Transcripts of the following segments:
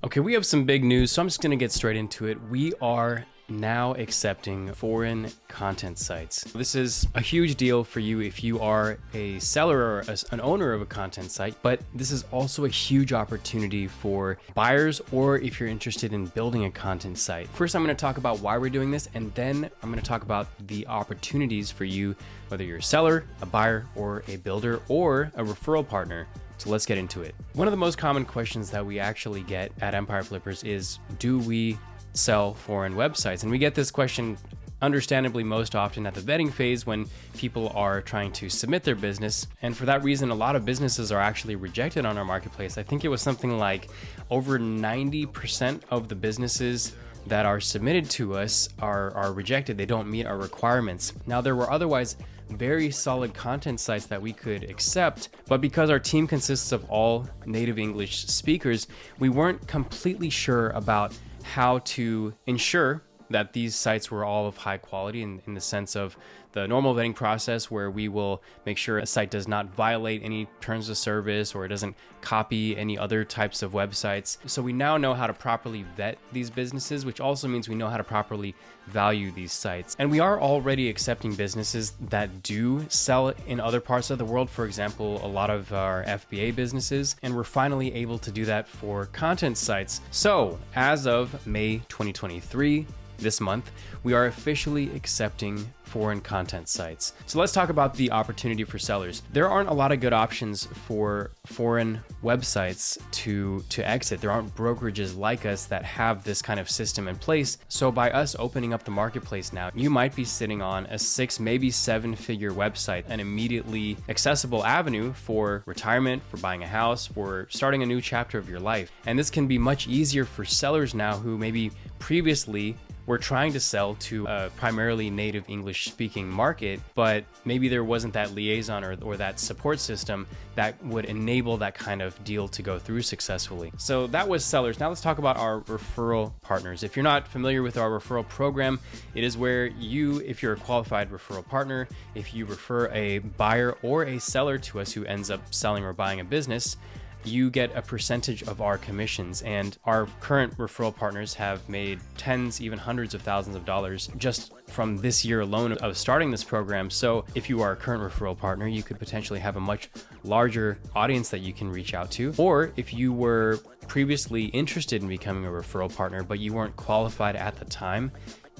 Okay, we have some big news, so I'm just gonna get straight into it. We are now accepting foreign content sites. This is a huge deal for you if you are a seller or an owner of a content site, but this is also a huge opportunity for buyers or if you're interested in building a content site. First, I'm gonna talk about why we're doing this, and then I'm gonna talk about the opportunities for you, whether you're a seller, a buyer, or a builder, or a referral partner. So let's get into it. One of the most common questions that we actually get at Empire Flippers is, do we sell foreign websites? And we get this question understandably most often at the vetting phase when people are trying to submit their business. And for that reason, a lot of businesses are actually rejected on our marketplace. I think it was something like over 90% of the businesses that are submitted to us are rejected. They don't meet our requirements. Now, there were otherwise very solid content sites that we could accept, but because our team consists of all native English speakers, we weren't completely sure about how to ensure that these sites were all of high quality in the sense of the normal vetting process, where we will make sure a site does not violate any terms of service or it doesn't copy any other types of websites. So we now know how to properly vet these businesses, which also means we know how to properly value these sites. And we are already accepting businesses that do sell in other parts of the world, for example, a lot of our FBA businesses, and we're finally able to do that for content sites. So as of May 2023, this month, we are officially accepting foreign content sites. So let's talk about the opportunity for sellers. There aren't a lot of good options for foreign websites to exit. There aren't brokerages like us that have this kind of system in place. So by us opening up the marketplace now, you might be sitting on a 6, maybe 7-figure website, an immediately accessible avenue for retirement, for buying a house, for starting a new chapter of your life. And this can be much easier for sellers now who maybe previously we're trying to sell to a primarily native English speaking market, but maybe there wasn't that liaison or that support system that would enable that kind of deal to go through successfully. So that was sellers. Now let's talk about our referral partners. If you're not familiar with our referral program, it is where you, if you're a qualified referral partner, if you refer a buyer or a seller to us who ends up selling or buying a business, you get a percentage of our commissions. And our current referral partners have made tens, even hundreds of thousands of dollars just from this year alone of starting this program. So if you are a current referral partner, you could potentially have a much larger audience that you can reach out to. Or if you were previously interested in becoming a referral partner, but you weren't qualified at the time,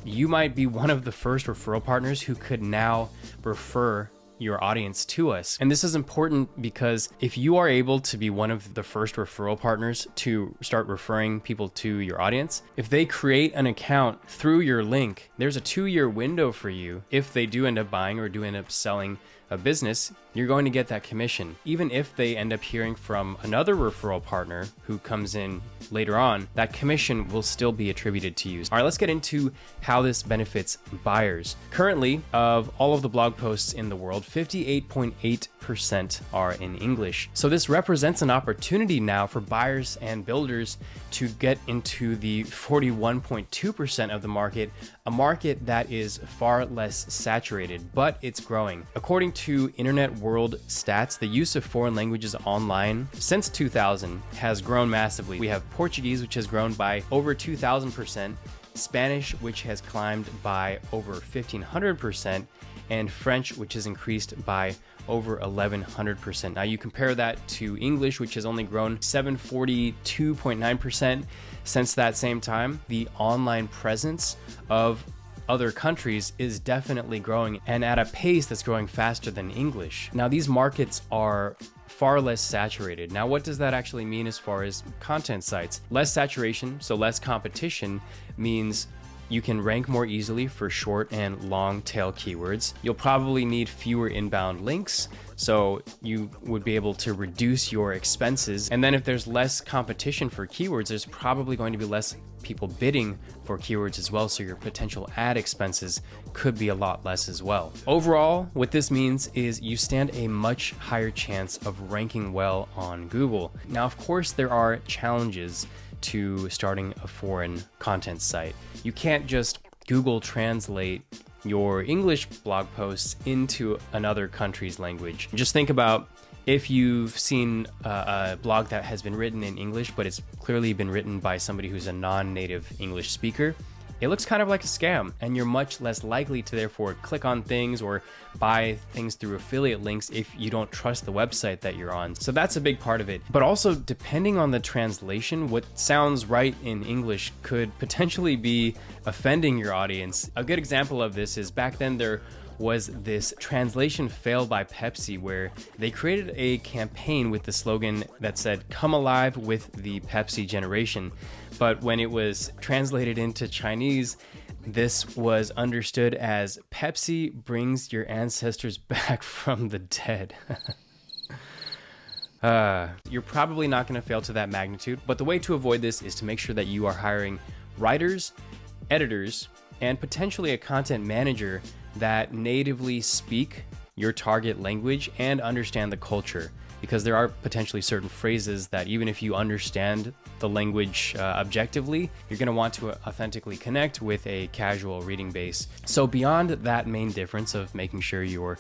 you might be one of the first referral partners who could now refer your audience to us. And this is important because if you are able to be one of the first referral partners to start referring people to your audience, if they create an account through your link, there's a 2-year window for you. If they do end up buying or do end up selling a business, you're going to get that commission. Even if they end up hearing from another referral partner who comes in later on, that commission will still be attributed to you. All right, let's get into how this benefits buyers. Currently, of all of the blog posts in the world, 58.8% are in English. So this represents an opportunity now for buyers and builders to get into the 41.2% of the market, a market that is far less saturated, but it's growing. According to Internet World Stats, the use of foreign languages online since 2000 has grown massively. We have Portuguese, which has grown by over 2,000%, Spanish, which has climbed by over 1,500%, and French, which has increased by over 1,100%. Now you compare that to English, which has only grown 742.9% since that same time. The online presence of other countries is definitely growing, and at a pace that's growing faster than English. Now these markets are far less saturated. Now what does that actually mean as far as content sites? Less saturation, so less competition, means you can rank more easily for short and long tail keywords. You'll probably need fewer inbound links, so you would be able to reduce your expenses. And then if there's less competition for keywords, there's probably going to be less people bidding for keywords as well, so your potential ad expenses could be a lot less as well. Overall, what this means is you stand a much higher chance of ranking well on Google. Now, of course, there are challenges to starting a foreign content site. You can't just Google Translate your English blog posts into another country's language. Just think about If you've seen a blog that has been written in English, but it's clearly been written by somebody who's a non-native English speaker, it looks kind of like a scam, and you're much less likely to therefore click on things or buy things through affiliate links if you don't trust the website that you're on. So that's a big part of it. But also, depending on the translation, what sounds right in English could potentially be offending your audience. A good example of this is back then there was this translation fail by Pepsi where they created a campaign with the slogan that said, "Come alive with the Pepsi generation." But when it was translated into Chinese, this was understood as "Pepsi brings your ancestors back from the dead." You're probably not going to fail to that magnitude, but the way to avoid this is to make sure that you are hiring writers, editors, and potentially a content manager that natively speak your target language and understand the culture, because there are potentially certain phrases that even if you understand the language objectively, you're going to want to authentically connect with a casual reading base. So beyond that main difference of making sure your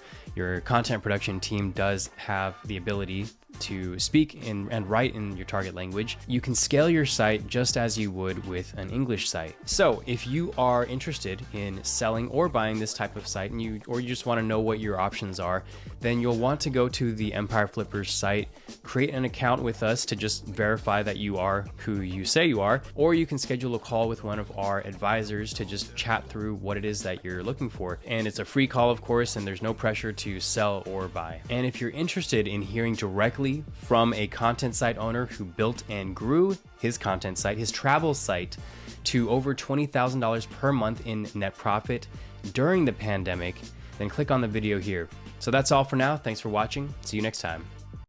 content production team does have the ability to speak and write in your target language, you can scale your site just as you would with an English site. So if you are interested in selling or buying this type of site, and you just want to know what your options are, then you'll want to go to the Empire Flippers site, create an account with us to just verify that you are who you say you are, or you can schedule a call with one of our advisors to just chat through what it is that you're looking for. And it's a free call, of course, and there's no pressure to sell or buy. And if you're interested in hearing directly from a content site owner who built and grew his content site, his travel site, to over $20,000 per month in net profit during the pandemic, then click on the video here. So that's all for now. Thanks for watching. See you next time.